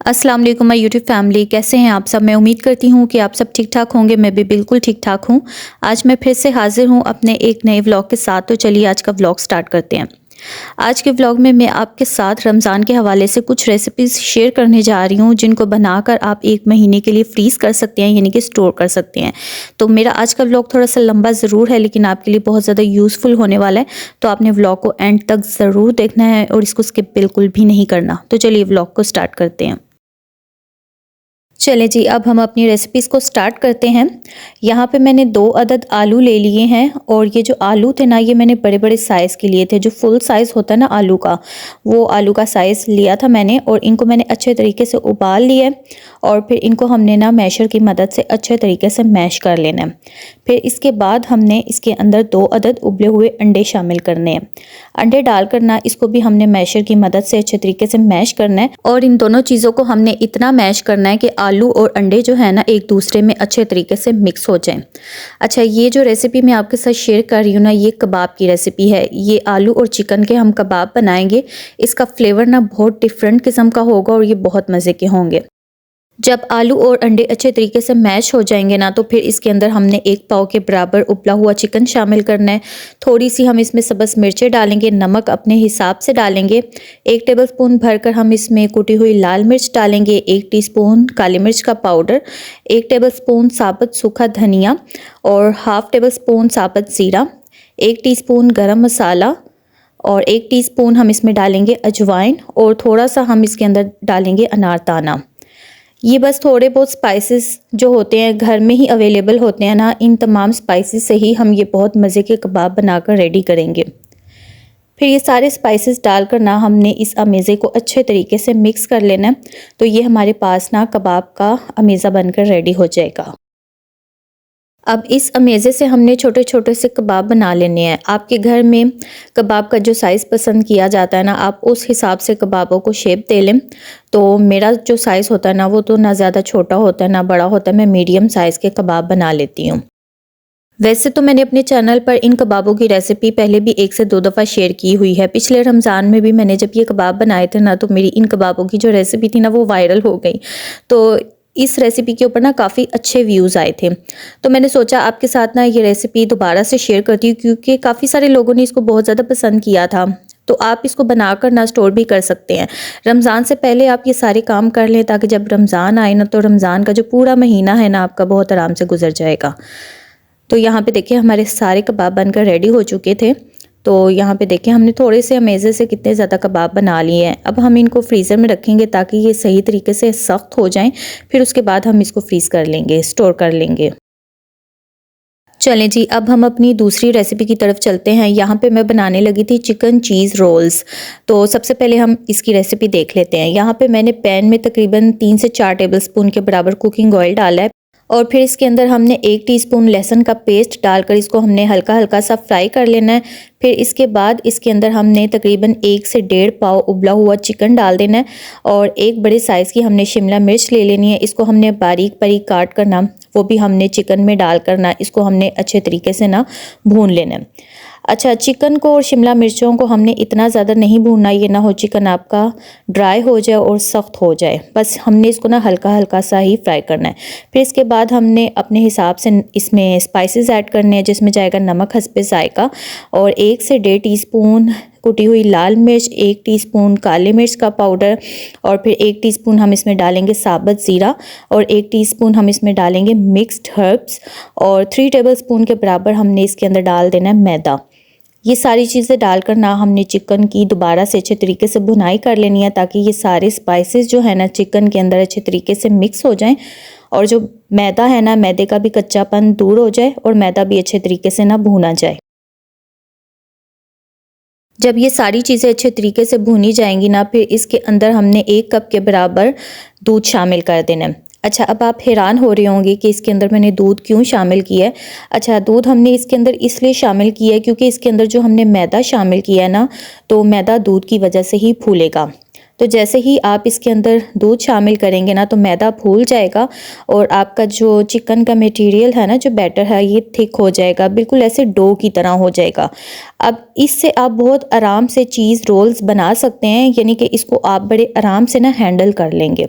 अस्सलाम वालेकुम my YouTube family, कैसे हैं आप सब। मैं उम्मीद करती हूँ कि आप सब ठीक ठाक होंगे। मैं भी बिल्कुल ठीक ठाक हूँ। आज मैं फिर से हाजिर हूँ अपने एक नए व्लॉग के साथ। तो चलिए आज का व्लॉग स्टार्ट करते हैं। आज के व्लॉग में मैं आपके साथ रमज़ान के हवाले से कुछ रेसिपीज़ शेयर करने जा रही हूँ, जिनको बनाकर आप 1 महीने के लिए फ्रीज़ कर सकते हैं, यानी कि स्टोर कर सकते हैं। तो मेरा आज का व्लॉग थोड़ा सा लंबा ज़रूर है, लेकिन आपके लिए बहुत ज़्यादा यूज़फुल होने वाला है। तो आपने व्लॉग को एंड तक ज़रूर देखना है और इसको स्किप बिल्कुल भी नहीं करना। तो चलिए व्लॉग को स्टार्ट करते हैं। चलें जी, अब हम अपनी रेसिपीज़ को स्टार्ट करते हैं। यहाँ पे मैंने 2 अदद आलू ले लिए हैं और ये जो आलू थे ना, ये मैंने बड़े-बड़े साइज़ के लिए थे। जो फुल साइज़ होता है ना आलू का, वो आलू का साइज़ लिया था मैंने और इनको मैंने अच्छे तरीके से उबाल लिया है और फिर इनको हमने ना मैशर की मदद से अच्छे तरीके से मैश कर लेना है। फिर इसके बाद हमने इसके अंदर 2 अदद उबले हुए अंडे शामिल करने हैं। अंडे डालकर ना इसको भी हमने मैशर की मदद से अच्छे तरीके से मैश करना है और इन दोनों चीज़ों को हमने इतना मैश करना है कि आलू और अंडे जो है ना एक दूसरे में अच्छे तरीके से मिक्स हो जाएं। अच्छा, ये जो रेसिपी मैं आपके साथ शेयर कर रही हूँ ना, ये कबाब की रेसिपी है। ये आलू और चिकन के हम कबाब बनाएंगे। इसका फ्लेवर ना बहुत डिफरेंट किस्म का होगा और ये बहुत मज़े के होंगे। जब आलू और अंडे अच्छे तरीके से मैश हो जाएंगे ना, तो फिर इसके अंदर हमने 1 पाव के बराबर उबला हुआ चिकन शामिल करना है। थोड़ी सी हम इसमें सब्ज़ मिर्चें डालेंगे, नमक अपने हिसाब से डालेंगे। 1 टेबलस्पून भरकर हम इसमें कुटी हुई लाल मिर्च डालेंगे, 1 टीस्पून काली मिर्च का पाउडर, 1 टेबलस्पून साबुत सूखा धनिया और हाफ़ टेबलस्पून साबुत ज़ीरा, 1 टीस्पून गरम मसाला और 1 टीस्पून हम इसमें डालेंगे अजवाइन और थोड़ा सा हम इसके अंदर डालेंगे अनारदाना। ये बस थोड़े बहुत स्पाइसेस जो होते हैं घर में ही अवेलेबल होते हैं ना, इन तमाम स्पाइसेस से ही हम ये बहुत मज़े के कबाब बनाकर रेडी करेंगे। फिर ये सारे स्पाइसेस डालकर ना हमने इस अमेज़े को अच्छे तरीके से मिक्स कर लेना है। तो ये हमारे पास ना कबाब का अमेज़ा बनकर रेडी हो जाएगा। अब इस अमेज़े से हमने छोटे छोटे से कबाब बना लेने हैं। आपके घर में कबाब का जो साइज़ पसंद किया जाता है ना, आप उस हिसाब से कबाबों को शेप दे लें। तो मेरा जो साइज़ होता है ना, वो तो ना ज़्यादा छोटा होता है ना बड़ा होता है। मैं मीडियम साइज़ के कबाब बना लेती हूँ। वैसे तो मैंने अपने चैनल पर इन कबाबों की रेसिपी पहले भी 1 से 2 दफ़ा शेयर की हुई है। पिछले रमज़ान में भी मैंने जब ये कबाब बनाए थे ना, तो मेरी इन कबाबों की जो रेसिपी थी ना, वो वायरल हो गई। तो इस रेसिपी के ऊपर ना काफ़ी अच्छे व्यूज़ आए थे। तो मैंने सोचा आपके साथ ना ये रेसिपी दोबारा से शेयर करती हूँ, क्योंकि काफ़ी सारे लोगों ने इसको बहुत ज़्यादा पसंद किया था। तो आप इसको बनाकर ना स्टोर भी कर सकते हैं। रमज़ान से पहले आप ये सारे काम कर लें, ताकि जब रमज़ान आए ना, तो रमज़ान का जो पूरा महीना है ना, आपका बहुत आराम से गुजर जाएगा। तो यहाँ पे देखिए हमारे सारे कबाब बनकर रेडी हो चुके थे। तो यहाँ पे देखिए हमने थोड़े से अमेज़े से कितने ज़्यादा कबाब बना लिए हैं। अब हम इनको फ्रीज़र में रखेंगे ताकि ये सही तरीके से सख्त हो जाएं। फिर उसके बाद हम इसको फ्रीज़ कर लेंगे, स्टोर कर लेंगे। चलें जी, अब हम अपनी दूसरी रेसिपी की तरफ चलते हैं। यहाँ पे मैं बनाने लगी थी चिकन चीज़ रोल्स। तो सबसे पहले हम इसकी रेसिपी देख लेते हैं। यहाँ पे मैंने पैन में तकरीबन 3 से 4 टेबलस्पून के बराबर कुकिंग ऑयल डाला है और फिर इसके अंदर हमने 1 टीस्पून लहसुन का पेस्ट डालकर इसको हमने हल्का हल्का सा फ्राई कर लेना है। फिर इसके बाद इसके अंदर हमने तकरीबन 1 से 1.5 पाव उबला हुआ चिकन डाल देना है और एक बड़े साइज़ की हमने शिमला मिर्च ले लेनी है। इसको हमने बारीक बारीक काट कर ना, वो भी हमने चिकन में डाल कर ना, इसको हमने अच्छे तरीके से ना भून लेना है। अच्छा, चिकन को और शिमला मिर्चों को हमने इतना ज़्यादा नहीं भूनना, ये ना हो चिकन आपका ड्राई हो जाए और सख्त हो जाए। बस हमने इसको ना हल्का हल्का सा ही फ्राई करना है। फिर इसके बाद हमने अपने हिसाब से इसमें स्पाइसेस ऐड करने हैं, जिसमें जाएगा नमक हस्बे जायका और 1 से 1.5 टीस्पून कुटी हुई लाल मिर्च, 1 टीस्पून काली मिर्च का पाउडर और फिर 1 टीस्पून हम इसमें डालेंगे साबुत ज़ीरा और 1 टीस्पून हम इसमें डालेंगे मिक्स्ड हर्ब्स और 3 टेबलस्पून के बराबर हमने इसके अंदर डाल देना है मैदा। ये सारी चीज़ें डालकर ना हमने चिकन की दोबारा से अच्छे तरीके से भुनाई कर लेनी है, ताकि ये सारे स्पाइसेस जो है ना चिकन के अंदर अच्छे तरीके से मिक्स हो जाएं और जो मैदा है ना, मैदे का भी कच्चापन दूर हो जाए और मैदा भी अच्छे तरीके से ना भुना जाए। जब ये सारी चीज़ें अच्छे तरीके से भुनी जाएंगी ना, फिर इसके अंदर हमने 1 कप के बराबर दूध शामिल कर देना है। अच्छा, अब आप हैरान हो रहे होंगे कि इसके अंदर मैंने दूध क्यों शामिल किया है। अच्छा, दूध हमने इसके अंदर इसलिए शामिल किया है क्योंकि इसके अंदर जो हमने मैदा शामिल किया है ना, तो मैदा दूध की वजह से ही फूलेगा। तो जैसे ही आप इसके अंदर दूध शामिल करेंगे ना, तो मैदा फूल जाएगा और आपका जो चिकन का मटेरियल है ना, जो बैटर है, ये थिक हो जाएगा, बिल्कुल ऐसे डो की तरह हो जाएगा। अब इससे आप बहुत आराम से चीज़ रोल्स बना सकते हैं, यानी कि इसको आप बड़े आराम से ना हैंडल कर लेंगे।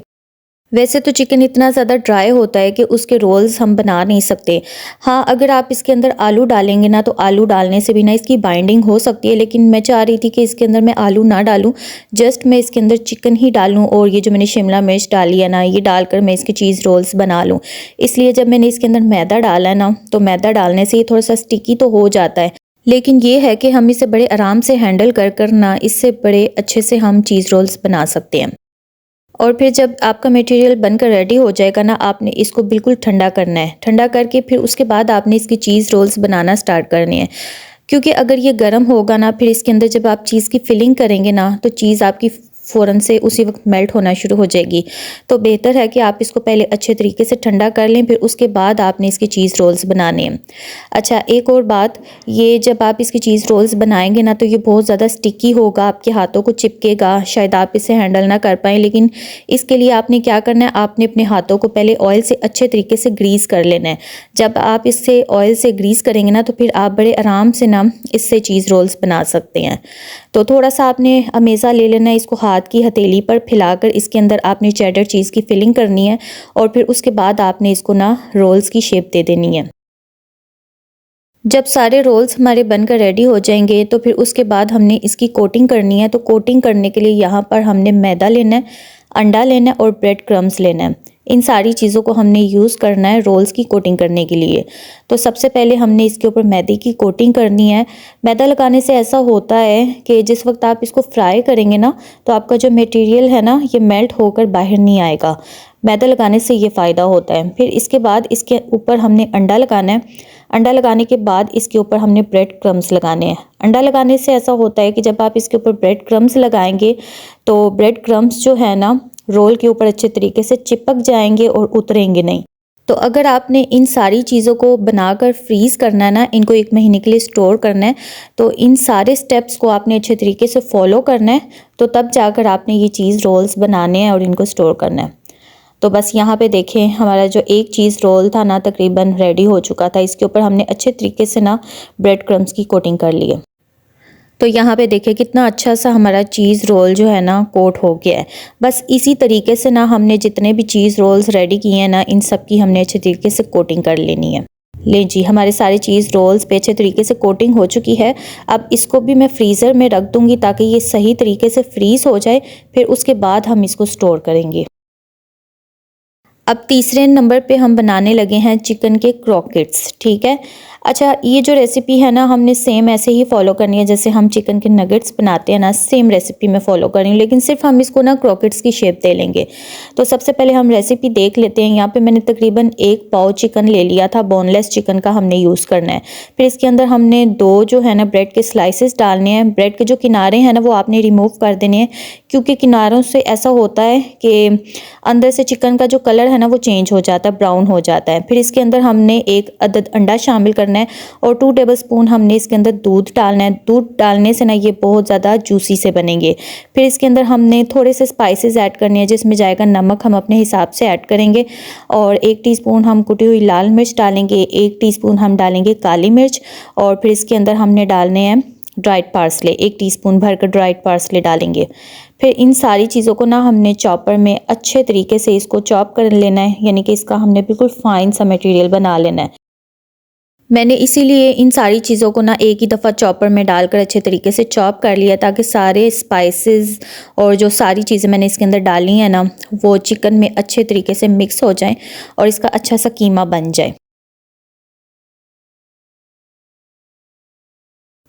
वैसे तो चिकन इतना ज़्यादा ड्राई होता है कि उसके रोल्स हम बना नहीं सकते। हाँ, अगर आप इसके अंदर आलू डालेंगे ना, तो आलू डालने से भी ना इसकी बाइंडिंग हो सकती है, लेकिन मैं चाह रही थी कि इसके अंदर मैं आलू ना डालूँ, जस्ट मैं इसके अंदर चिकन ही डालूँ और ये जो मैंने शिमला मिर्च डाली है ना, ये डालकर मैं इसके चीज़ रोल्स बना लूँ। इसलिए जब मैंने इसके अंदर मैदा डाला है ना, तो मैदा डालने से ये थोड़ा-सा स्टिकी तो हो जाता है, लेकिन ये है कि हम इसे बड़े आराम से हैंडल कर ना इससे बड़े अच्छे से हम चीज़ रोल्स बना सकते हैं। और फिर जब आपका मटेरियल बनकर रेडी हो जाएगा ना, आपने इसको बिल्कुल ठंडा करना है। ठंडा करके फिर उसके बाद आपने इसकी चीज़ रोल्स बनाना स्टार्ट करने हैं। क्योंकि अगर ये गर्म होगा ना, फिर इसके अंदर जब आप चीज़ की फिलिंग करेंगे ना, तो चीज़ आपकी फ़ौरन से उसी वक्त मेल्ट होना शुरू हो जाएगी। तो बेहतर है कि आप इसको पहले अच्छे तरीके से ठंडा कर लें, फिर उसके बाद आपने इसकी चीज़ रोल्स बनाने हैं। अच्छा, एक और बात, ये जब आप इसकी चीज़ रोल्स बनाएंगे ना, तो ये बहुत ज़्यादा स्टिकी होगा, आपके हाथों को चिपकेगा, शायद आप इसे हैंडल ना कर पाएँ। लेकिन इसके लिए आपने क्या करना है, आपने अपने हाथों को पहले ऑयल से अच्छे तरीके से ग्रीस कर लेना है। जब आप इससे ऑयल से ग्रीस करेंगे ना, तो फिर आप बड़े आराम से ना इससे चीज़ रोल्स बना सकते हैं। तो थोड़ा सा आपने अमेज़ा ले लेना है, इसको हाथ की हथेली पर फैलाकर इसके अंदर आपने चेडर चीज़ की फिलिंग करनी है और फिर उसके बाद आपने इसको ना रोल्स की शेप दे देनी है। जब सारे रोल्स हमारे बनकर रेडी हो जाएंगे, तो फिर उसके बाद हमने इसकी कोटिंग करनी है। तो कोटिंग करने के लिए यहाँ पर हमने मैदा लेना है, अंडा लेना है और ब्रेड क्रम्स लेना है। इन सारी चीज़ों को हमने यूज़ करना है रोल्स की कोटिंग करने के लिए। तो सबसे पहले हमने इसके ऊपर मैदे की कोटिंग करनी है। मैदा लगाने से ऐसा होता है कि जिस वक्त आप इसको फ्राई करेंगे ना, तो आपका जो मटेरियल है ना, ये मेल्ट होकर बाहर नहीं आएगा। मैदा लगाने से ये फ़ायदा होता है। फिर इसके बाद इसके ऊपर हमने अंडा लगाना है। अंडा लगाने के बाद इसके ऊपर हमने ब्रेड क्रम्स लगाने हैं। अंडा लगाने से ऐसा होता है कि जब आप इसके ऊपर ब्रेड क्रम्स लगाएंगे, तो ब्रेड क्रम्स जो है ना, रोल के ऊपर अच्छे तरीके से चिपक जाएंगे और उतरेंगे नहीं। तो अगर आपने इन सारी चीज़ों को बनाकर फ्रीज़ करना है ना, इनको 1 महीने के लिए स्टोर करना है, तो इन सारे स्टेप्स को आपने अच्छे तरीके से फॉलो करना है। तो तब जाकर आपने ये चीज़ रोल्स बनाने हैं और इनको स्टोर करना है। तो बस यहाँ पे देखें, हमारा जो एक चीज़ रोल था ना, तकरीबन रेडी हो चुका था। इसके ऊपर हमने अच्छे तरीके से ना ब्रेड क्रम्स की कोटिंग कर ली है। तो यहाँ पे देखिए कितना अच्छा सा हमारा चीज़ रोल जो है ना कोट हो गया है। बस इसी तरीके से ना हमने जितने भी चीज़ रोल्स रेडी किए हैं ना, इन सब की हमने अच्छे तरीके से कोटिंग कर लेनी है। ले जी, हमारे सारे चीज़ रोल्स पे अच्छे तरीके से कोटिंग हो चुकी है। अब इसको भी मैं फ्रीज़र में रख दूँगी ताकि ये सही तरीके से फ्रीज़ हो जाए, फिर उसके बाद हम इसको स्टोर करेंगे। अब तीसरे नंबर पे हम बनाने लगे हैं चिकन के क्रॉकेट्स, ठीक है। अच्छा, ये जो रेसिपी है ना, हमने सेम ऐसे ही फॉलो करनी है जैसे हम चिकन के नगेट्स बनाते हैं ना, सेम रेसिपी में फॉलो कर रही हूँ, लेकिन सिर्फ हम इसको ना क्रॉकेट्स की शेप दे लेंगे। तो सबसे पहले हम रेसिपी देख लेते हैं। यहाँ पे मैंने तकरीबन 1 पाव चिकन ले लिया था, बोनलेस चिकन का हमने यूज़ करना है। फिर इसके अंदर हमने 2 जो है ना ब्रेड के स्लाइसेस डालने हैं। ब्रेड के जो किनारे हैं ना, वो आपने रिमूव कर देने हैं, क्योंकि किनारों से ऐसा होता है कि अंदर से चिकन का जो कलर है ना, वो चेंज हो जाता है, ब्राउन हो जाता है। फिर इसके अंदर हमने 1 अदद अंडा शामिल करना है और 2 टेबलस्पून हमने इसके अंदर दूध डालना है। दूध डालने से ना ये बहुत ज़्यादा जूसी से बनेंगे। फिर इसके अंदर हमने थोड़े से स्पाइसेस ऐड करने हैं, जिसमें जाएगा नमक हम अपने हिसाब से ऐड करेंगे और 1 टीस्पून हम कुटी हुई लाल मिर्च डालेंगे, 1 टीस्पून हम डालेंगे काली मिर्च और फिर इसके अंदर हमने डालने हैं ड्राइड पार्सले, 1 टीस्पून भरकर ड्राइड पार्सले डालेंगे। फिर इन सारी चीज़ों को ना हमने चॉपर में अच्छे तरीके से इसको चॉप कर लेना है, यानी कि इसका हमने बिल्कुल फाइन सा मटेरियल बना लेना है। मैंने इसीलिए इन सारी चीज़ों को ना एक ही दफ़ा चॉपर में डालकर अच्छे तरीके से चॉप कर लिया, ताकि सारे स्पाइसेस और जो सारी चीज़ें मैंने इसके अंदर डाली हैं ना, वो चिकन में अच्छे तरीके से मिक्स हो जाएं और इसका अच्छा सा कीमा बन जाए।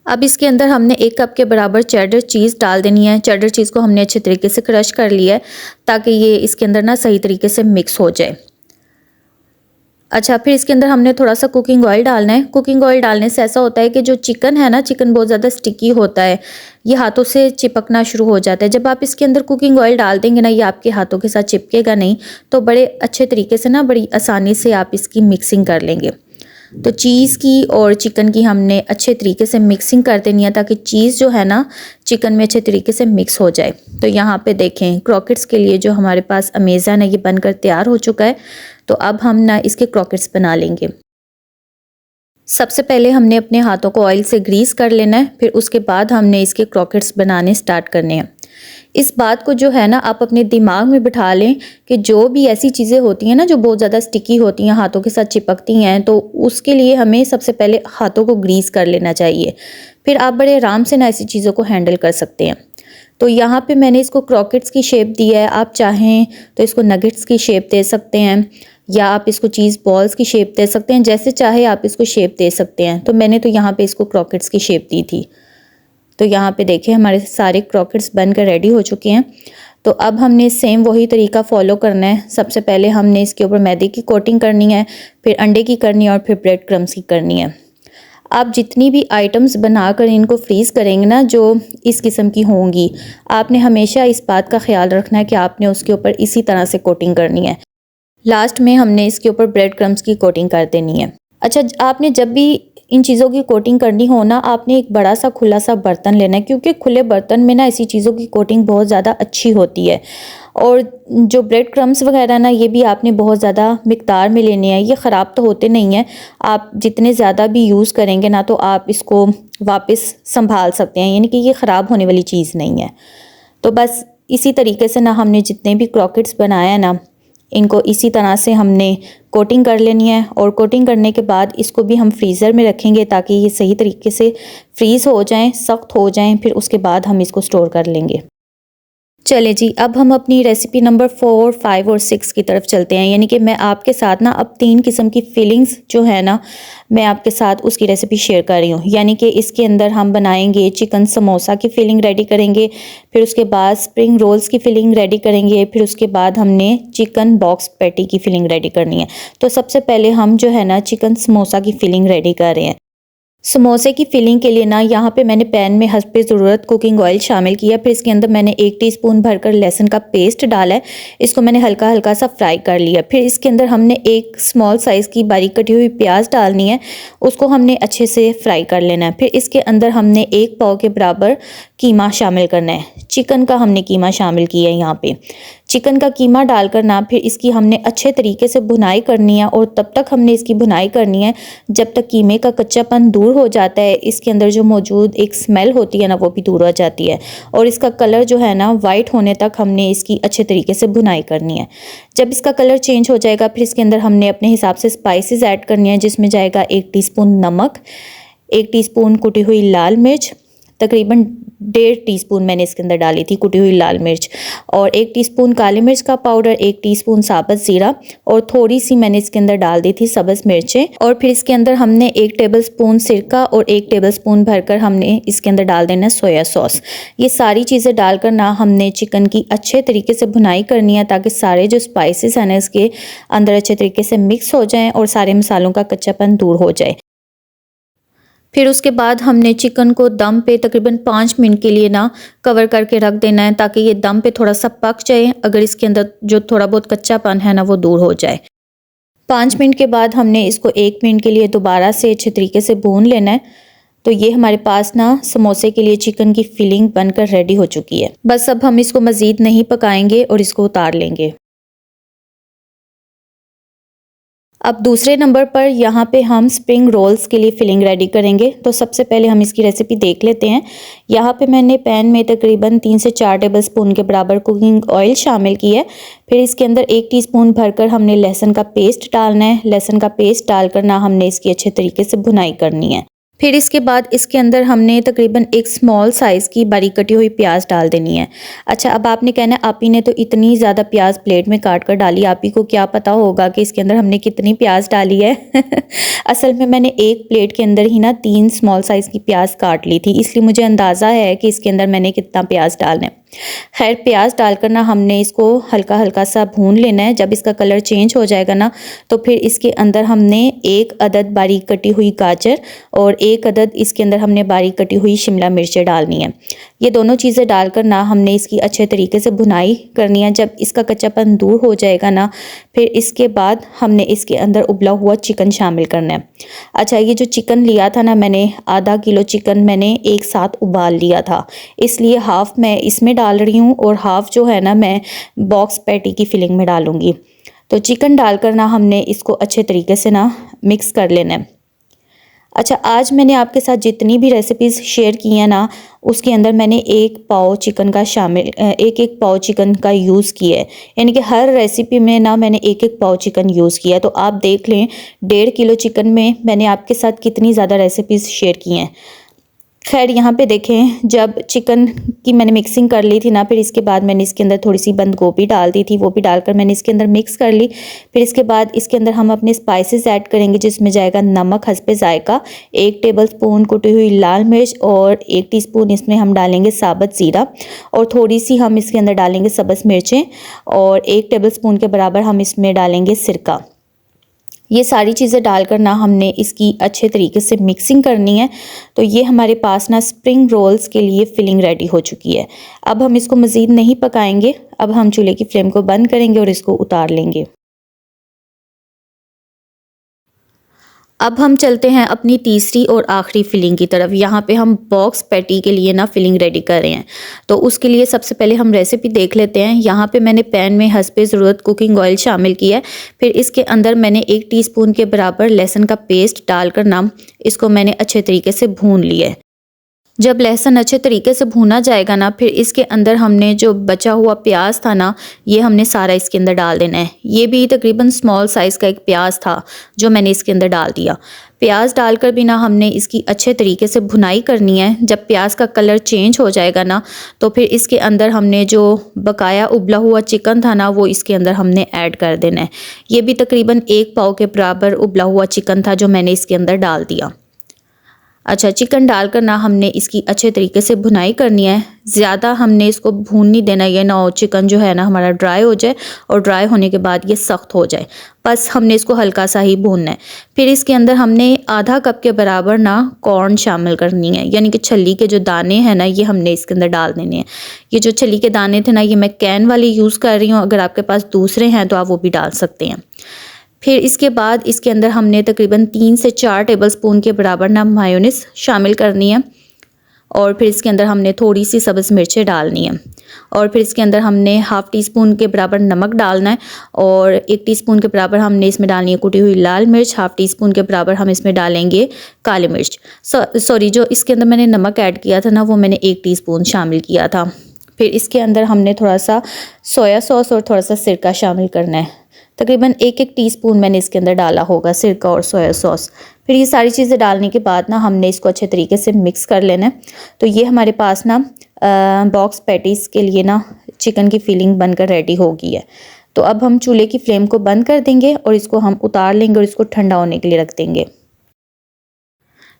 अब इसके अंदर हमने 1 कप के बराबर चेडर चीज़ डाल देनी है। चेडर चीज़ को हमने अच्छे तरीके से क्रश कर लिया है, ताकि ये इसके अंदर ना सही तरीके से मिक्स हो जाए। अच्छा, फिर इसके अंदर हमने थोड़ा सा कुकिंग ऑयल डालना है। कुकिंग ऑयल डालने से ऐसा होता है कि जो चिकन है ना, चिकन बहुत ज़्यादा स्टिकी होता है, ये हाथों से चिपकना शुरू हो जाता है। जब आप इसके अंदर कुकिंग ऑयल डाल देंगे ना, ये आपके हाथों के साथ चिपकेगा नहीं, तो बड़े अच्छे तरीके से ना, बड़ी आसानी से आप इसकी मिक्सिंग कर लेंगे। तो चीज़ की और चिकन की हमने अच्छे तरीके से मिक्सिंग कर देनी है, ताकि चीज़ जो है ना चिकन में अच्छे तरीके से मिक्स हो जाए। तो यहाँ पे देखें, क्रॉकेट्स के लिए जो हमारे पास अमेज़न है, ये बनकर तैयार हो चुका है। तो अब हम ना इसके क्रॉकेट्स बना लेंगे। सबसे पहले हमने अपने हाथों को ऑयल से ग्रीस कर लेना है, फिर उसके बाद हमने इसके क्रॉकेट्स बनाने स्टार्ट करने हैं। इस बात को जो है ना आप अपने दिमाग में बिठा लें कि जो भी ऐसी चीज़ें होती हैं ना जो बहुत ज़्यादा स्टिकी होती हैं, हाथों के साथ चिपकती हैं, तो उसके लिए हमें सबसे पहले हाथों को ग्रीस कर लेना चाहिए। फिर आप बड़े आराम से ना ऐसी चीज़ों को हैंडल कर सकते हैं। तो यहाँ पे मैंने इसको क्रॉकेट्स की शेप दी है। आप चाहें तो इसको नगेट्स की शेप दे सकते हैं या आप इसको चीज़ बॉल्स की शेप दे सकते हैं, जैसे चाहे आप इसको शेप दे सकते हैं। तो मैंने तो यहाँ पे इसको क्रॉकेट्स की शेप दी थी। तो यहाँ पे देखें हमारे सारे क्रॉकेट्स बनकर रेडी हो चुके हैं। तो अब हमने सेम वही तरीका फॉलो करना है। सबसे पहले हमने इसके ऊपर मैदे की कोटिंग करनी है, फिर अंडे की करनी है और फिर ब्रेड क्रम्स की करनी है। आप जितनी भी आइटम्स बनाकर इनको फ्रीज़ करेंगे ना जो इस किस्म की होंगी, आपने हमेशा इस बात का ख्याल रखना है कि आपने उसके ऊपर इसी तरह से कोटिंग करनी है। लास्ट में हमने इसके ऊपर ब्रेड क्रम्स की कोटिंग कर देनी है। अच्छा, आपने जब भी इन चीज़ों की कोटिंग करनी हो ना, आपने एक बड़ा सा खुला सा बर्तन लेना है, क्योंकि खुले बर्तन में ना ऐसी चीज़ों की कोटिंग बहुत ज़्यादा अच्छी होती है। और जो ब्रेड क्रम्स वगैरह ना, ये भी आपने बहुत ज़्यादा मिक़दार में लेने हैं। ये ख़राब तो होते नहीं हैं, आप जितने ज़्यादा भी यूज़ करेंगे ना तो आप इसको वापस संभाल सकते हैं, यानी कि ये ख़राब होने वाली चीज़ नहीं है। तो बस इसी तरीके से ना हमने जितने भी क्रॉकेट्स बनाए हैं ना, इनको इसी तरह से हमने कोटिंग कर लेनी है। और कोटिंग करने के बाद इसको भी हम फ्रीज़र में रखेंगे ताकि ये सही तरीके से फ्रीज़ हो जाएं, सख्त हो जाएं, फिर उसके बाद हम इसको स्टोर कर लेंगे। चले जी, अब हम अपनी रेसिपी नंबर 4, 5 और 6 की तरफ चलते हैं। यानी कि मैं आपके साथ ना अब 3 किस्म की फीलिंग्स जो है ना, मैं आपके साथ उसकी रेसिपी शेयर कर रही हूँ। यानी कि इसके अंदर हम बनाएंगे चिकन समोसा की फीलिंग रेडी करेंगे, फिर उसके बाद स्प्रिंग रोल्स की फीलिंग रेडी करेंगे, फिर उसके बाद हमने चिकन बॉक्स पैटी की फीलिंग रेडी करनी है। तो सबसे पहले हम जो है ना चिकन समोसा की फीलिंग रेडी कर रहे हैं। समोसे की फिलिंग के लिए ना यहाँ पे मैंने पैन में हस्ब ज़रूरत कुकिंग ऑयल शामिल किया। फिर इसके अंदर मैंने 1 टीस्पून भरकर लहसुन का पेस्ट डाला है। इसको मैंने हल्का हल्का सा फ्राई कर लिया। फिर इसके अंदर हमने एक स्मॉल साइज़ की बारीक कटी हुई प्याज डालनी है, उसको हमने अच्छे से फ्राई कर लेना है। फिर इसके अंदर हमने 1 पाव के बराबर कीमा शामिल करना है। चिकन का हमने कीमा शामिल किया है। यहाँ पे चिकन का कीमा डालकर ना फिर इसकी हमने अच्छे तरीके से भुनाई करनी है। और तब तक हमने इसकी भुनाई करनी है जब तक कीमे का कच्चापन दूर हो जाता है, इसके अंदर जो मौजूद एक स्मेल होती है ना वो भी दूर हो जाती है। और इसका कलर जो है ना वाइट होने तक हमने इसकी अच्छे तरीके से भुनाई करनी है। जब इसका कलर चेंज हो जाएगा फिर इसके अंदर हमने अपने हिसाब से स्पाइसेस ऐड करनी है, जिसमें जाएगा 1 टीस्पून नमक, 1 टीस्पून कुटी हुई लाल मिर्च, तकरीबन 1.5 टीस्पून मैंने इसके अंदर डाली थी कुटी हुई लाल मिर्च, और 1 टीस्पून काली मिर्च का पाउडर, 1 टीस्पून साबुत ज़ीरा, और थोड़ी सी मैंने इसके अंदर डाल दी थी सब्ज़ मिर्चें। और फिर इसके अंदर हमने 1 टेबलस्पून सिरका और 1 टेबलस्पून भरकर हमने इसके अंदर डाल देना सोया सॉस। ये सारी चीज़ें डालकर ना हमने चिकन की अच्छे तरीके से भुनाई करनी है ताकि सारे जो स्पाइसेस हैं ना इसके अंदर अच्छे तरीके से मिक्स हो जाएँ और सारे मसालों का कच्चापन दूर हो जाए। फिर उसके बाद हमने चिकन को दम पे तकरीबन 5 मिनट के लिए ना कवर करके रख देना है ताकि ये दम पे थोड़ा सा पक जाए, अगर इसके अंदर जो थोड़ा बहुत कच्चापन है ना वो दूर हो जाए। 5 मिनट के बाद हमने इसको 1 मिनट के लिए दोबारा से अच्छे तरीके से भून लेना है। तो ये हमारे पास ना समोसे के लिए चिकन की फिलिंग बनकर रेडी हो चुकी है। बस अब हम इसको मज़ीद नहीं पकाएंगे और इसको उतार लेंगे। अब दूसरे नंबर पर यहाँ पे हम स्प्रिंग रोल्स के लिए फिलिंग रेडी करेंगे। तो सबसे पहले हम इसकी रेसिपी देख लेते हैं। यहाँ पे मैंने पैन में तकरीबन 3 से 4 टेबलस्पून के बराबर कुकिंग ऑयल शामिल किया है। फिर इसके अंदर 1 टीस्पून भरकर हमने लहसुन का पेस्ट डालना है। लहसुन का पेस्ट डालकर ना हमने इसकी अच्छे तरीके से भुनाई करनी है। फिर इसके बाद इसके अंदर हमने तकरीबन एक स्मॉल साइज़ की बारीक कटी हुई प्याज डाल देनी है। अच्छा, अब आपने कहना है आप ही ने तो इतनी ज़्यादा प्याज प्लेट में काट कर डाली, आप ही को क्या पता होगा कि इसके अंदर हमने कितनी प्याज डाली है। असल में मैंने एक प्लेट के अंदर ही ना 3 स्मॉल साइज़ की प्याज काट ली थी, इसलिए मुझे अंदाज़ा है कि इसके अंदर मैंने कितना प्याज डालना है। खैर, प्याज डालकर ना हमने इसको हल्का हल्का सा भून लेना है। जब इसका कलर चेंज हो जाएगा ना तो फिर इसके अंदर हमने 1 अदद बारीक कटी हुई गाजर और 1 अदद इसके अंदर हमने बारीक कटी हुई शिमला मिर्चें डालनी है। ये दोनों चीज़ें डालकर ना हमने इसकी अच्छे तरीके से भुनाई करनी है। जब इसका कच्चापन दूर हो जाएगा ना फिर इसके बाद हमने इसके अंदर उबला हुआ चिकन शामिल करना है। अच्छा, ये जो चिकन लिया था ना मैंने, आधा किलो चिकन मैंने एक साथ उबाल लिया था, इसलिए हाफ़ मैं इसमें डाल रही हूँ और हाफ़ जो है ना मैं बॉक्स पैटी की फिलिंग में डालूँगी। तो चिकन डालकर ना हमने इसको अच्छे तरीके से ना मिक्स कर लेना है। अच्छा, आज मैंने आपके साथ जितनी भी रेसिपीज़ शेयर की हैं ना, उसके अंदर मैंने एक पाव चिकन का एक पाव चिकन का यूज़ किया है। यानी कि हर रेसिपी में ना मैंने एक पाव चिकन यूज़ किया है। तो आप देख लें 1.5 किलो चिकन में मैंने आपके साथ कितनी ज़्यादा रेसिपीज़ शेयर की हैं। खैर यहाँ पे देखें, जब चिकन की मैंने मिक्सिंग कर ली थी ना, फिर इसके बाद मैंने इसके अंदर थोड़ी सी बंद गोभी डाल दी थी, वो भी डालकर मैंने इसके अंदर मिक्स कर ली। फिर इसके बाद इसके अंदर हम अपने स्पाइसेस ऐड करेंगे, जिसमें जाएगा नमक हस्बे जायका, 1 टेबलस्पून कुटी हुई लाल मिर्च और 1 टीस्पून इसमें हम डालेंगे साबुत ज़ीरा और थोड़ी सी हम इसके अंदर डालेंगे सब्ज़ मिर्चें और 1 टेबलस्पून के बराबर हम इसमें डालेंगे सिरका। ये सारी चीज़ें डालकर ना हमने इसकी अच्छे तरीके से मिक्सिंग करनी है। तो ये हमारे पास ना स्प्रिंग रोल्स के लिए फिलिंग रेडी हो चुकी है। अब हम इसको मज़ीद नहीं पकाएंगे, अब हम चूल्हे की फ्लेम को बंद करेंगे और इसको उतार लेंगे। अब हम चलते हैं अपनी तीसरी और आखिरी फिलिंग की तरफ। यहाँ पे हम बॉक्स पैटी के लिए ना फिलिंग रेडी कर रहे हैं। तो उसके लिए सबसे पहले हम रेसिपी देख लेते हैं। यहाँ पे मैंने पैन में हस्बे ज़रूरत कुकिंग ऑयल शामिल किया है। फिर इसके अंदर मैंने 1 टीस्पून के बराबर लहसुन का पेस्ट डालकर ना इसको मैंने अच्छे तरीके से भून लिया है। जब लहसुन अच्छे तरीके से भूना जाएगा ना, फिर इसके अंदर हमने जो बचा हुआ प्याज था ना, ये हमने सारा इसके अंदर डाल देना है। ये भी तकरीबन स्मॉल साइज़ का एक प्याज था जो मैंने इसके अंदर डाल दिया। प्याज डालकर भी ना हमने इसकी अच्छे तरीके से भुनाई करनी है। जब प्याज का कलर चेंज हो जाएगा ना, तो फिर इसके अंदर हमने जो बकाया उबला हुआ चिकन था ना, वो इसके अंदर हमने ऐड कर देना है। ये भी तकरीबन 1 पाव के बराबर उबला हुआ चिकन था जो मैंने इसके अंदर डाल दिया। अच्छा, चिकन डालकर ना हमने इसकी अच्छे तरीके से भुनाई करनी है। ज़्यादा हमने इसको भून नहीं देना, ये ना हो चिकन जो है ना हमारा ड्राई हो जाए और ड्राई होने के बाद ये सख्त हो जाए। बस हमने इसको हल्का सा ही भूनना है। फिर इसके अंदर हमने आधा कप के बराबर ना कॉर्न शामिल करनी है, यानी कि छली के जो दाने हैं ना, ये हमने इसके अंदर डाल देने हैं। ये जो छली के दाने थे ना, ये मैं कैन वाली यूज़ कर रही हूँ। अगर आपके पास दूसरे हैं तो आप वो भी डाल सकते हैं। फिर इसके बाद इसके अंदर हमने तकरीबन 3 से 4 टेबलस्पून के बराबर ना मायोनीज़ शामिल करनी है और फिर इसके अंदर हमने थोड़ी सी सब्ज़ मिर्चें डालनी है और फिर इसके अंदर हमने हाफ़ टी स्पून के बराबर नमक डालना है और 1 टीस्पून के बराबर हमने इसमें डालनी है कुटी हुई लाल मिर्च। हाफ़ टी स्पून के बराबर हम इसमें डालेंगे काली मिर्च। सॉरी, जो इसके अंदर मैंने नमक ऐड किया था ना, वो मैंने 1 टीस्पून शामिल किया था। फिर इसके अंदर हमने थोड़ा सा सोया सॉस और थोड़ा सा सिरका शामिल करना है। तकरीबन 1 टीस्पून मैंने इसके अंदर डाला होगा सिरका और सोया सॉस। फिर ये सारी चीज़ें डालने के बाद ना हमने इसको अच्छे तरीके से मिक्स कर लेना है। तो ये हमारे पास ना बॉक्स पैटीज़ के लिए ना चिकन की फिलिंग बनकर रेडी हो गई है। तो अब हम चूल्हे की फ्लेम को बंद कर देंगे और इसको हम उतार लेंगे और इसको ठंडा होने के लिए रख देंगे।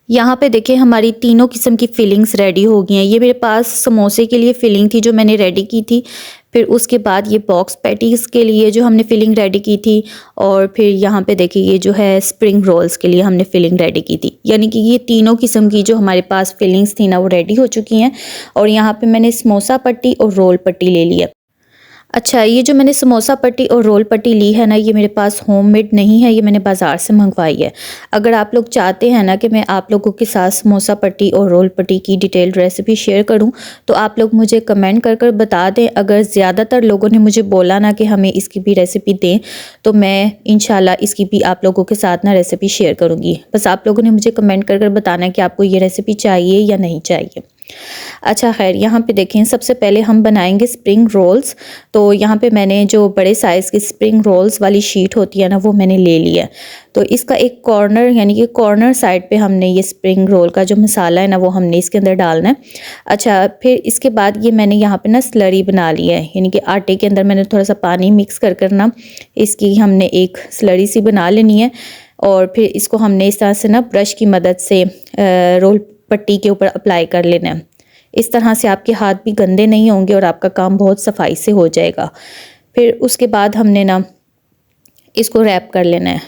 यहाँ पे देखिए हमारी तीनों किस्म की फिलिंग्स रेडी हो गई हैं। ये मेरे पास समोसे के लिए फ़िलिंग थी जो मैंने रेडी की थी। फिर उसके बाद ये बॉक्स पैटीज़ के लिए जो हमने फ़िलिंग रेडी की थी और फिर यहाँ पे देखिए ये जो है स्प्रिंग रोल्स के लिए हमने फ़िलिंग रेडी की थी। यानी कि ये तीनों किस्म की जो हमारे पास फ़िलिंग्स थी ना, वो रेडी हो चुकी हैं। और यहाँ पे मैंने समोसा पट्टी और रोल पट्टी ले लिया। अच्छा, ये जो मैंने समोसा पट्टी और रोल पट्टी ली है ना, ये मेरे पास होममेड नहीं है, ये मैंने बाज़ार से मंगवाई है। अगर आप लोग चाहते हैं ना कि मैं आप लोगों के साथ समोसा पट्टी और रोल पट्टी की डिटेल्ड रेसिपी शेयर करूं, तो आप लोग मुझे कमेंट कर कर बता दें। अगर ज़्यादातर लोगों ने मुझे बोला ना कि हमें इसकी भी रेसिपी दें, तो मैं इंशाल्लाह इसकी भी आप लोगों के साथ ना रेसिपी शेयर करूँगी। बस आप लोगों ने मुझे कमेंट कर कर बताना है कि आपको ये रेसिपी चाहिए या नहीं चाहिए। अच्छा, खैर यहाँ पे देखें, सबसे पहले हम बनाएंगे स्प्रिंग रोल्स। तो यहाँ पे मैंने जो बड़े साइज़ की स्प्रिंग रोल्स वाली शीट होती है ना, वो मैंने ले लिया है। तो इसका एक कॉर्नर, यानी कि कॉर्नर साइड पे हमने ये स्प्रिंग रोल का जो मसाला है ना, वो हमने इसके अंदर डालना है। अच्छा, फिर इसके बाद ये मैंने यहाँ पे ना स्लरी बना लिया है, यानी कि आटे के अंदर मैंने थोड़ा सा पानी मिक्स कर कर ना इसकी हमने एक स्लरी सी बना लेनी है। और फिर इसको हमने इस तरह से ना ब्रश की मदद से रोल पट्टी के ऊपर अप्लाई कर लेना है। इस तरह से आपके हाथ भी गंदे नहीं होंगे और आपका काम बहुत सफाई से हो जाएगा। फिर उसके बाद हमने ना इसको रैप कर लेना है।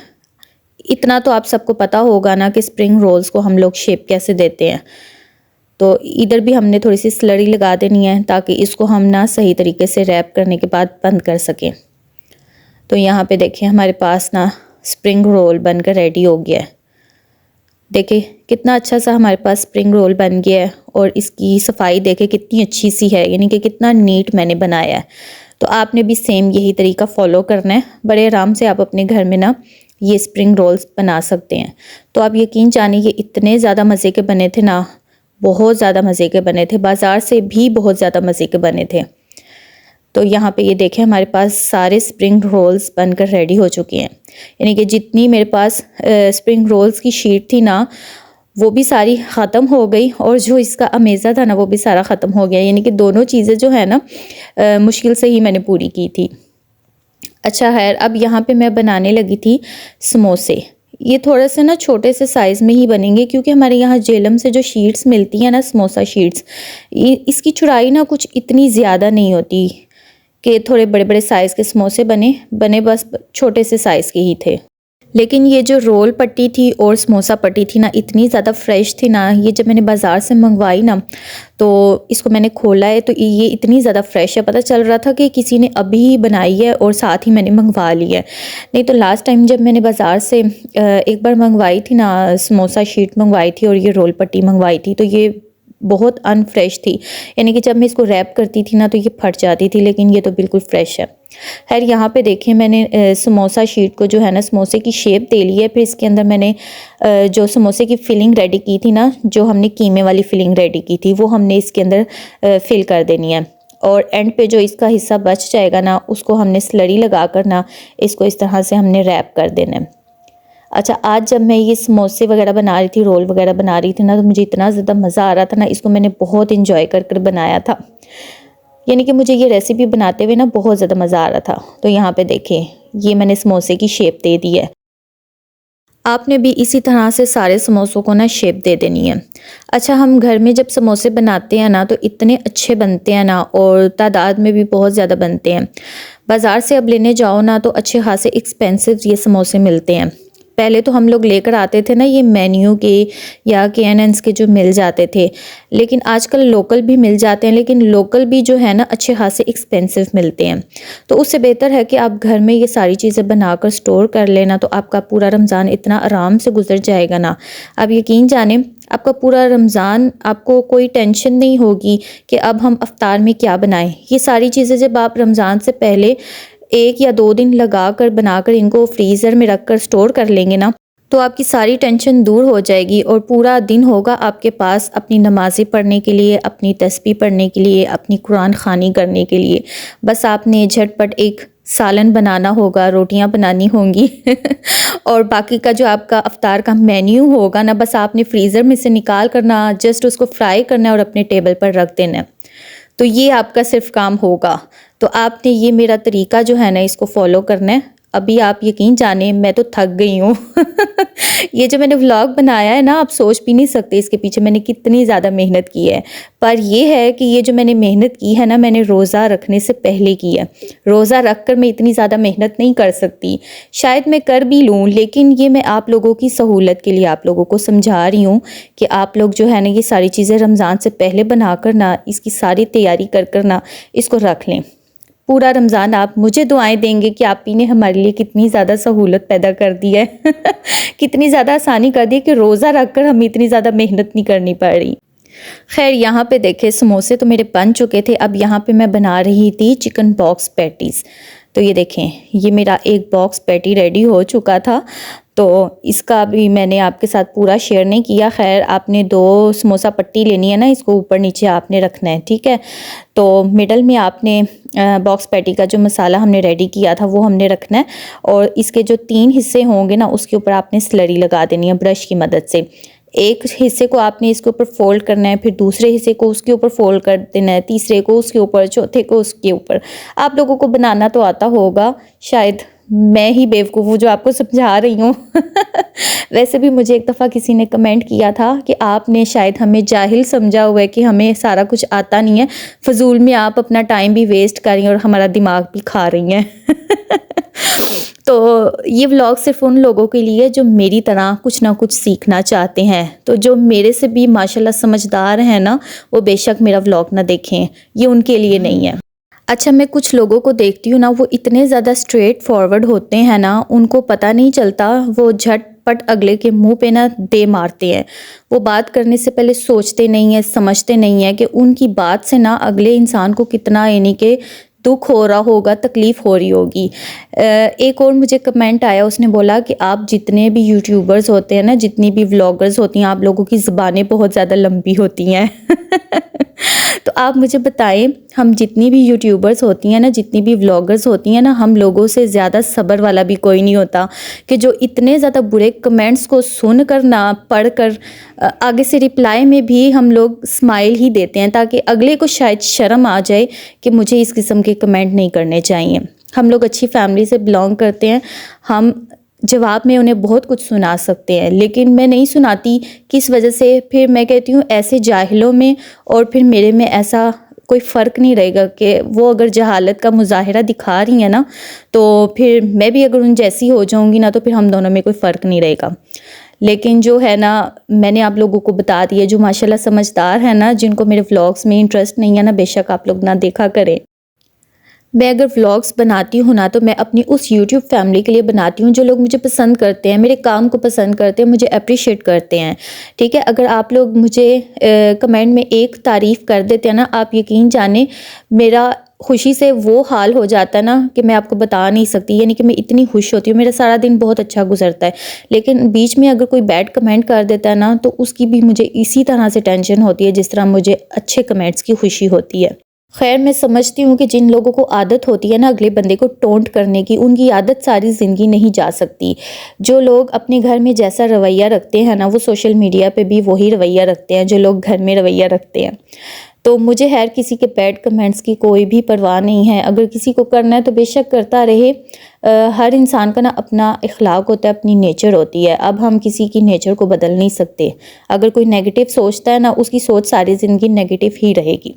इतना तो आप सबको पता होगा ना कि स्प्रिंग रोल्स को हम लोग शेप कैसे देते हैं। तो इधर भी हमने थोड़ी सी स्लरी लगा देनी है ताकि इसको हम ना सही तरीके से रैप करने के बाद बंद कर सकें। तो यहाँ पे देखें हमारे पास ना स्प्रिंग रोल बनकर रेडी हो गया है। देखिए कितना अच्छा सा हमारे पास स्प्रिंग रोल बन गया है और इसकी सफाई देखें कितनी अच्छी सी है, यानी कि कितना नीट मैंने बनाया है। तो आपने भी सेम यही तरीका फॉलो करना है। बड़े आराम से आप अपने घर में ना ये स्प्रिंग रोल्स बना सकते हैं। तो आप यकीन जानिए ये इतने ज़्यादा मज़े के बने थे ना, बहुत ज़्यादा मज़े के बने थे, बाज़ार से भी बहुत ज़्यादा मज़े के बने थे। तो यहाँ पे ये देखें हमारे पास सारे स्प्रिंग रोल्स बनकर रेडी हो चुके हैं। यानी कि जितनी मेरे पास स्प्रिंग रोल्स की शीट थी ना, वो भी सारी ख़त्म हो गई, और जो इसका अमेज़ा था ना वो भी सारा ख़त्म हो गया। यानी कि दोनों चीज़ें जो है ना मुश्किल से ही मैंने पूरी की थी। अच्छा खैर, अब यहाँ पे मैं बनाने लगी थी समोसे। ये थोड़ा सा ना छोटे से साइज़ में ही बनेंगे, क्योंकि हमारे यहाँ जेलम से जो शीट्स मिलती हैं ना, समोसा शीट्स, इसकी चौड़ाई ना कुछ इतनी ज़्यादा नहीं होती कि थोड़े बड़े बड़े साइज़ के समोसे बने बस छोटे से साइज़ के ही थे। लेकिन ये जो रोल पट्टी थी और समोसा पट्टी थी ना, इतनी ज़्यादा फ्रेश थी ना, ये जब मैंने बाज़ार से मंगवाई ना, तो इसको मैंने खोला है तो ये इतनी ज़्यादा फ्रेश है, पता चल रहा था कि किसी ने अभी ही बनाई है और साथ ही मैंने मंगवा ली है। नहीं तो लास्ट टाइम जब मैंने बाज़ार से एक बार मंगवाई थी ना, समोसा शीट मंगवाई थी और ये रोल पट्टी मंगवाई थी, तो ये बहुत अनफ्रेश थी। यानी कि जब मैं इसको रैप करती थी ना तो ये फट जाती थी, लेकिन ये तो बिल्कुल फ्रेश है। खैर यहाँ पे देखें, मैंने समोसा शीट को जो है ना समोसे की शेप दे ली है। फिर इसके अंदर मैंने जो समोसे की फिलिंग रेडी की थी ना, जो हमने कीमे वाली फिलिंग रेडी की थी, वो हमने इसके अंदर फिल कर देनी है। और एंड पे जो इसका हिस्सा बच जाएगा ना, उसको हमने स्लरी लगा कर ना इसको इस तरह से हमने रैप कर देना है। अच्छा, आज जब मैं ये समोसे वगैरह बना रही थी, रोल वगैरह बना रही थी ना, तो मुझे इतना ज़्यादा मज़ा आ रहा था ना, इसको मैंने बहुत इंजॉय कर कर बनाया था। यानी कि मुझे ये रेसिपी बनाते हुए ना बहुत ज़्यादा मज़ा आ रहा था। तो यहाँ पे देखें, ये मैंने समोसे की शेप दे दी है। आपने भी इसी तरह से सारे समोसों को ना शेप दे देनी है। अच्छा, हम घर में जब समोसे बनाते हैं ना तो इतने अच्छे बनते हैं ना, और तादाद में भी बहुत ज़्यादा बनते हैं। बाज़ार से अब लेने जाओ ना तो अच्छे खासे एक्सपेंसिव ये समोसे मिलते हैं। पहले तो हम लोग लेकर आते थे ना ये मेन्यू के या KNN's के जो मिल जाते थे, लेकिन आजकल लोकल भी मिल जाते हैं, लेकिन लोकल भी जो है ना अच्छे खासे एक्सपेंसिव मिलते हैं। तो उससे बेहतर है कि आप घर में ये सारी चीज़ें बनाकर स्टोर कर लेना, तो आपका पूरा रमज़ान इतना आराम से गुजर जाएगा ना। आप यकीन जाने, आपका पूरा रमज़ान आपको कोई टेंशन नहीं होगी कि अब हम अफ्तार में क्या बनाएं। ये सारी चीज़ें जब आप रमज़ान से पहले 1 या 2 दिन लगा कर बनाकर इनको फ्रीज़र में रख कर स्टोर कर लेंगे ना, तो आपकी सारी टेंशन दूर हो जाएगी, और पूरा दिन होगा आपके पास अपनी नमाज़ें पढ़ने के लिए, अपनी तस्बीह पढ़ने के लिए, अपनी कुरान ख़वानी करने के लिए। बस आपने झटपट एक सालन बनाना होगा, रोटियां बनानी होंगी और बाकी का जो आपका अफ्तार का मेन्यू होगा ना, बस आपने फ्रीज़र में से निकाल कर ना जस्ट उसको फ्राई करना है और अपने टेबल पर रख देना है। तो ये आपका सिर्फ काम होगा। तो आपने ये मेरा तरीका जो है ना इसको फॉलो करना है। अभी आप यकीन जाने, मैं तो थक गई हूँ ये जो मैंने व्लॉग बनाया है ना, आप सोच भी नहीं सकते इसके पीछे मैंने कितनी ज़्यादा मेहनत की है। पर ये है कि ये जो मैंने मेहनत की है ना, मैंने रोज़ा रखने से पहले की है। रोज़ा रख कर मैं इतनी ज़्यादा मेहनत नहीं कर सकती, शायद मैं कर भी लूँ, लेकिन ये मैं आप लोगों की सहूलत के लिए आप लोगों को समझा रही हूँ कि आप लोग जो है ना ये सारी चीज़ें रमज़ान से पहले बना कर ना, इसकी सारी तैयारी कर कर ना इसको रख लें। पूरा रमज़ान आप मुझे दुआएं देंगे कि आप ही ने हमारे लिए कितनी ज़्यादा सहूलत पैदा कर दी है कितनी ज़्यादा आसानी कर दी है कि रोज़ा रख कर हमें इतनी ज़्यादा मेहनत नहीं करनी पड़ रही। खैर यहाँ पे देखे, समोसे तो मेरे बन चुके थे। अब यहाँ पे मैं बना रही थी चिकन बॉक्स पैटीज़। तो ये देखें, ये मेरा एक बॉक्स पैटी रेडी हो चुका था। तो इसका भी मैंने आपके साथ पूरा शेयर नहीं किया। खैर, आपने 2 समोसा पट्टी लेनी है ना, इसको ऊपर नीचे आपने रखना है, ठीक है। तो मिडल में आपने बॉक्स पैटी का जो मसाला हमने रेडी किया था वो हमने रखना है, और इसके जो 3 हिस्से होंगे ना उसके ऊपर आपने स्लरी लगा देनी है ब्रश की मदद से। एक हिस्से को आपने इसके ऊपर फोल्ड करना है, फिर दूसरे हिस्से को उसके ऊपर फोल्ड कर देना है, तीसरे को उसके ऊपर, चौथे को उसके ऊपर। आप लोगों को बनाना तो आता होगा, शायद मैं ही बेवकूफ़ हूँ जो आपको समझा रही हूँ वैसे भी मुझे एक दफ़ा किसी ने कमेंट किया था कि आपने शायद हमें जाहिल समझा हुआ है कि हमें सारा कुछ आता नहीं है, फजूल में आप अपना टाइम भी वेस्ट कर रही हैं और हमारा दिमाग भी खा रही हैं तो ये व्लॉग सिर्फ उन लोगों के लिए जो मेरी तरह कुछ ना कुछ सीखना चाहते हैं। तो जो मेरे से भी माशाल्लाह समझदार हैं ना, वो बेशक मेरा व्लॉग ना देखें, ये उनके लिए नहीं है। अच्छा, मैं कुछ लोगों को देखती हूँ ना, वो इतने ज़्यादा स्ट्रेट फॉरवर्ड होते हैं ना, उनको पता नहीं चलता, वो झटपट अगले के मुंह पे ना दे मारते हैं। वो बात करने से पहले सोचते नहीं है, समझते नहीं है कि उनकी बात से ना अगले इंसान को कितना यानी कि दुख हो रहा होगा, तकलीफ़ हो रही होगी। एक और मुझे कमेंट आया, उसने बोला कि आप जितने भी यूट्यूबर्स होते हैं ना, जितनी भी व्लॉगर्स होती हैं, आप लोगों की ज़ुबानें बहुत ज़्यादा लंबी होती हैं। तो आप मुझे बताएं, हम जितनी भी यूट्यूबर्स होती हैं ना, जितनी भी व्लॉगर्स होती हैं ना, हम लोगों से ज़्यादा सब्र वाला भी कोई नहीं होता कि जो इतने ज़्यादा बुरे कमेंट्स को सुन कर ना पढ़ कर आगे से रिप्लाई में भी हम लोग स्माइल ही देते हैं, ताकि अगले को शायद शर्म आ जाए कि मुझे इस किस्म के कमेंट नहीं करने चाहिए। हम लोग अच्छी फैमिली से बिलोंग करते हैं, हम जवाब में उन्हें बहुत कुछ सुना सकते हैं, लेकिन मैं नहीं सुनाती। किस वजह से? फिर मैं कहती हूँ ऐसे जाहिलों में और फिर मेरे में ऐसा कोई फ़र्क नहीं रहेगा कि वो अगर जहालत का मुज़ाहिरा दिखा रही हैं ना, तो फिर मैं भी अगर उन जैसी हो जाऊँगी ना, तो फिर हम दोनों में कोई फ़र्क नहीं रहेगा। लेकिन जो है ना, मैंने आप लोगों को बता दिया, जो माशाल्लाह समझदार है ना, जिनको मेरे व्लॉग्स में इंटरेस्ट नहीं है ना, बेशक आप लोग ना देखा करें। मैं अगर व्लॉग्स बनाती हूँ ना, तो मैं अपनी उस यूट्यूब फैमिली के लिए बनाती हूँ जो लोग मुझे पसंद करते हैं, मेरे काम को पसंद करते हैं, मुझे अप्रिशिएट करते हैं। ठीक है, अगर आप लोग मुझे कमेंट में एक तारीफ़ कर देते हैं ना, आप यकीन जाने मेरा खुशी से वो हाल हो जाता है ना कि मैं आपको बता नहीं सकती। यानी कि मैं इतनी खुश होती हूँ, मेरा सारा दिन बहुत अच्छा गुजरता है। लेकिन बीच में अगर कोई बैड कमेंट कर देता है ना, तो उसकी भी मुझे इसी तरह से टेंशन होती है जिस तरह मुझे अच्छे कमेंट्स की खुशी होती है। खैर, मैं समझती हूँ कि जिन लोगों को आदत होती है ना अगले बंदे को टोंट करने की, उनकी आदत सारी ज़िंदगी नहीं जा सकती। जो लोग अपने घर में जैसा रवैया रखते हैं ना, वो सोशल मीडिया पे भी वही रवैया रखते हैं जो लोग घर में रवैया रखते हैं। तो मुझे खैर किसी के बैड कमेंट्स की कोई भी परवाह नहीं है। अगर किसी को करना है तो बेशक करता रहे। हर इंसान का ना अपना इखलाक होता है, अपनी नेचर होती है। अब हम किसी की नेचर को बदल नहीं सकते। अगर कोई नेगेटिव सोचता है ना, उसकी सोच सारी ज़िंदगी नेगेटिव ही रहेगी।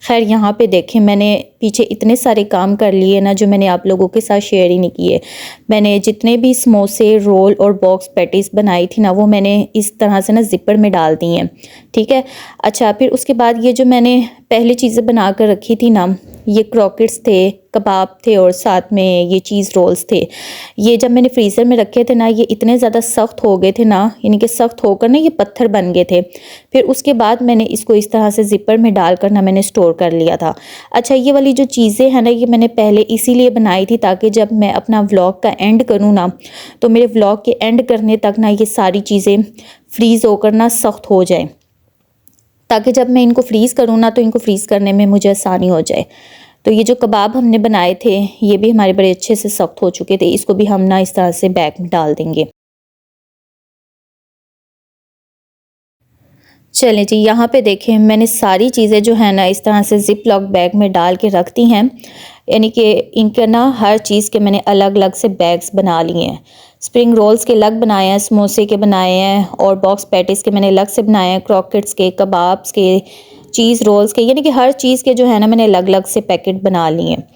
खैर, यहाँ पे देखें, मैंने पीछे इतने सारे काम कर लिए ना जो मैंने आप लोगों के साथ शेयर ही नहीं किए। मैंने जितने भी समोसे, रोल और बॉक्स पैटीज़ बनाई थी ना, वो मैंने इस तरह से ना ज़िपर में डाल दी हैं। ठीक है। अच्छा, फिर उसके बाद ये जो मैंने पहले चीज़ें बना कर रखी थी ना, ये क्रॉकेट्स थे, कबाब थे और साथ में ये चीज़ रोल्स थे। ये जब मैंने फ्रीज़र में रखे थे ना, ये इतने ज़्यादा सख्त हो गए थे ना, यानी कि सख्त होकर ना ये पत्थर बन गए थे। फिर उसके बाद मैंने इसको इस तरह से ज़िपर में डालकर ना मैंने स्टोर कर लिया था। अच्छा, ये वाली जो चीज़ें हैं ना, ये मैंने पहले इसीलिए बनाई थी ताकि जब मैं अपना व्लॉग का एंड करूँ ना, तो मेरे व्लॉग के एंड करने तक ना ये सारी चीज़ें फ्रीज़ होकर ना सख्त हो जाए, ताकि जब मैं इनको फ्रीज़ करूँ ना, तो इनको फ्रीज़ करने में मुझे आसानी हो जाए। तो ये जो कबाब हमने बनाए थे, ये भी हमारे बड़े अच्छे से सख्त हो चुके थे। इसको भी हम ना इस तरह से बैग में डाल देंगे। चलें जी, यहाँ पे देखें, मैंने सारी चीज़ें जो है ना इस तरह से ज़िप लॉक बैग में डाल के रख दी हैं। यानी कि इनके ना हर चीज़ के मैंने अलग अलग से बैग्स बना लिए हैं। स्प्रिंग रोल्स के अलग बनाए हैं, समोसे के बनाए हैं और बॉक्स पैटीज़ के मैंने अलग से बनाए हैं, क्रॉकेट्स के, कबाब्स के, चीज़ रोल्स के, यानी कि हर चीज़ के जो है ना मैंने अलग अलग से पैकेट बना लिए हैं।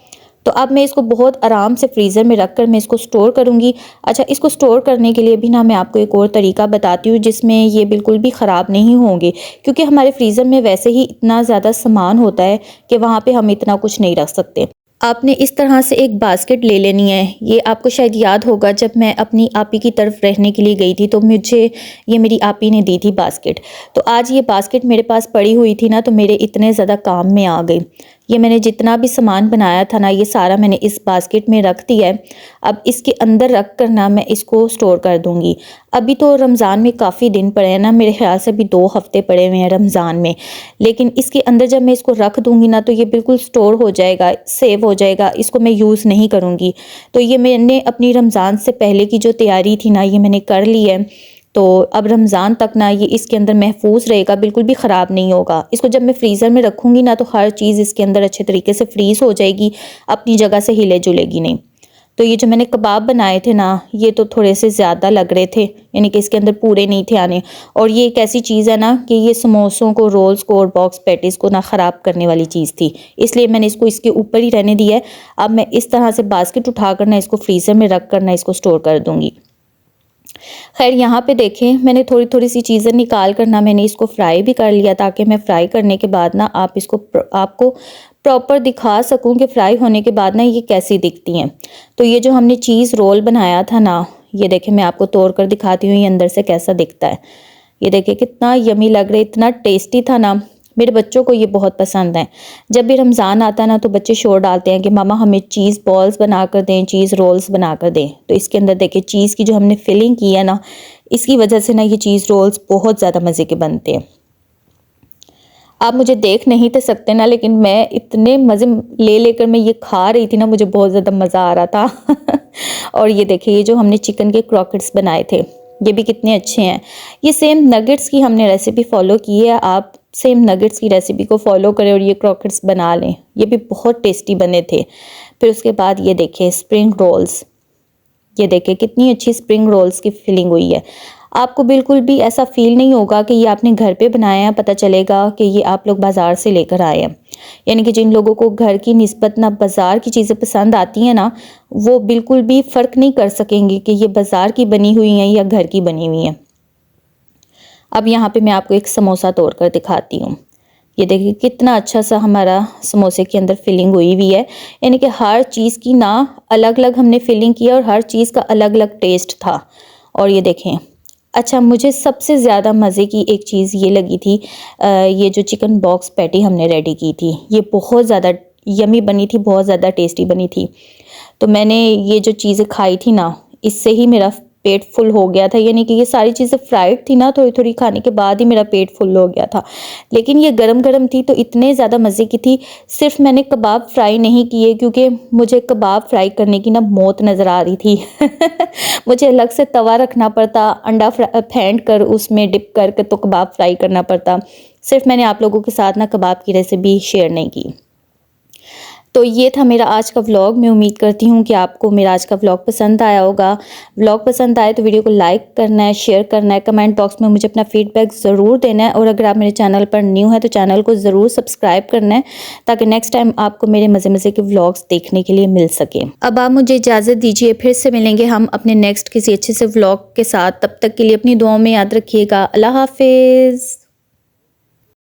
तो अब मैं इसको बहुत आराम से फ्रीज़र में रख कर मैं इसको स्टोर करूँगी। अच्छा, इसको स्टोर करने के लिए भी ना मैं आपको एक और तरीका बताती हूँ जिसमें ये बिल्कुल भी ख़राब नहीं होंगे, क्योंकि हमारे फ्रीज़र में वैसे ही इतना ज़्यादा सामान होता है कि वहाँ पे हम इतना कुछ नहीं रख सकते। आपने इस तरह से एक बास्केट ले लेनी है। ये आपको शायद याद होगा, जब मैं अपनी आपी की तरफ रहने के लिए गई थी तो मुझे ये मेरी आपी ने दी थी बास्केट। तो आज ये बास्केट मेरे पास पड़ी हुई थी ना, तो मेरे इतने ज़्यादा काम में आ गई। ये मैंने जितना भी सामान बनाया था ना, ये सारा मैंने इस बास्केट में रख दिया है। अब इसके अंदर रख कर ना मैं इसको स्टोर कर दूँगी। अभी तो रमज़ान में काफ़ी दिन पड़े हैं ना, मेरे ख़्याल से अभी 2 हफ़्ते पड़े हुए हैं रमज़ान में। लेकिन इसके अंदर जब मैं इसको रख दूँगी ना, तो ये बिल्कुल स्टोर हो जाएगा, सेव हो जाएगा, इसको मैं यूज़ नहीं करूँगी। तो ये मैंने अपनी रमज़ान से पहले की जो तैयारी थी ना, ये मैंने कर ली है। तो अब रमज़ान तक ना ये इसके अंदर महफूज रहेगा, बिल्कुल भी ख़राब नहीं होगा। इसको जब मैं फ्रीज़र में रखूँगी ना, तो हर चीज़ इसके अंदर अच्छे तरीके से फ्रीज़ हो जाएगी, अपनी जगह से हिले जुलेगी नहीं। तो ये जो मैंने कबाब बनाए थे ना, ये तो थोड़े से ज़्यादा लग रहे थे, यानी कि इसके अंदर पूरे नहीं थे आने। और ये एक ऐसी चीज़ है ना कि ये समोसों को, रोल्स को और बॉक्स पैटीज़ को ना ख़राब करने वाली चीज़ थी, इसलिए मैंने इसको इसके ऊपर ही रहने दिया है। अब मैं इस तरह से बास्केट उठाकर ना इसको फ्रीज़र में रख कर ना इसको स्टोर कर दूँगी। खैर, यहाँ पे देखें, मैंने थोड़ी थोड़ी सी चीज़ें निकाल कर ना मैंने इसको फ्राई भी कर लिया, ताकि मैं फ्राई करने के बाद ना आपको प्रॉपर दिखा सकूं कि फ्राई होने के बाद ना ये कैसी दिखती हैं। तो ये जो हमने चीज़ रोल बनाया था ना, ये देखें, मैं आपको तोड़ कर दिखाती हूँ ये अंदर से कैसा दिखता है। ये देखें कितना यमी लग रहा है, इतना टेस्टी था ना। मेरे बच्चों को ये बहुत पसंद है। जब भी रमज़ान आता है ना तो बच्चे शोर डालते हैं कि मामा हमें चीज़ बॉल्स बना कर दें, चीज़ रोल्स बना कर दें। तो इसके अंदर देखिए चीज़ की जो हमने फिलिंग की है ना, इसकी वजह से ना ये चीज़ रोल्स बहुत ज़्यादा मज़े के बनते हैं। आप मुझे देख नहीं तो सकते ना, लेकिन मैं इतने मज़े ले लेकर मैं ये खा रही थी ना, मुझे बहुत ज़्यादा मज़ा आ रहा था। और ये देखिए ये जो हमने चिकन के क्रॉकेट्स बनाए थे, ये भी कितने अच्छे हैं। ये सेम नगेट्स की हमने रेसिपी फॉलो की है, आप सेम नगेट्स की रेसिपी को फॉलो करें और ये क्रॉकेट्स बना लें, ये भी बहुत टेस्टी बने थे। फिर उसके बाद ये देखिए स्प्रिंग रोल्स, ये देखिए कितनी अच्छी स्प्रिंग रोल्स की फिलिंग हुई है। आपको बिल्कुल भी ऐसा फील नहीं होगा कि ये आपने घर पे बनाया है, पता चलेगा कि ये आप लोग बाज़ार से लेकर आए हैं। यानी कि जिन लोगों को घर की निस्बत ना बाज़ार की चीज़ें पसंद आती हैं ना, वो बिल्कुल भी फ़र्क नहीं कर सकेंगे कि ये बाज़ार की बनी हुई हैं या घर की बनी हुई हैं। अब यहाँ पे मैं आपको एक समोसा तोड़ कर दिखाती हूँ। ये देखिए कितना अच्छा सा हमारा समोसे के अंदर फिलिंग हुई हुई है। यानी कि हर चीज़ की ना अलग अलग हमने फिलिंग की और हर चीज़ का अलग अलग टेस्ट था। और ये देखें, अच्छा मुझे सबसे ज़्यादा मज़े की एक चीज़ ये लगी थी, ये जो चिकन बॉक्स पैटी हमने रेडी की थी, ये बहुत ज़्यादा यमी बनी थी, बहुत ज़्यादा टेस्टी बनी थी। तो मैंने ये जो चीज़ें खाई थी ना, इससे ही मेरा पेट फुल हो गया था। यानी कि ये सारी चीज़ें फ्राइड थी ना, थोड़ी थोड़ी खाने के बाद ही मेरा पेट फुल हो गया था। लेकिन ये गरम गरम थी तो इतने ज़्यादा मज़े की थी। सिर्फ मैंने कबाब फ्राई नहीं किए, क्योंकि मुझे कबाब फ्राई करने की ना मौत नज़र आ रही थी। मुझे अलग से तवा रखना पड़ता, अंडा फेंट कर उसमें डिप करके तो कबाब फ्राई करना पड़ता। सिर्फ मैंने आप लोगों के साथ ना कबाब की रेसिपी शेयर नहीं की। तो ये था मेरा आज का व्लॉग। मैं उम्मीद करती हूँ कि आपको मेरा आज का व्लॉग पसंद आया होगा। व्लॉग पसंद आए तो वीडियो को लाइक करना है, शेयर करना है, कमेंट बॉक्स में मुझे अपना फीडबैक ज़रूर देना है। और अगर आप मेरे चैनल पर न्यू है तो चैनल को ज़रूर सब्सक्राइब करना है, ताकि नेक्स्ट टाइम आपको मेरे मज़े मज़े के व्लॉग्स देखने के लिए मिल सके। अब आप मुझे इजाज़त दीजिए, फिर से मिलेंगे हम अपने नेक्स्ट किसी अच्छे से व्लॉग के साथ। तब तक के लिए अपनी दुआओं में याद रखिएगा। अल्लाह हाफिज़।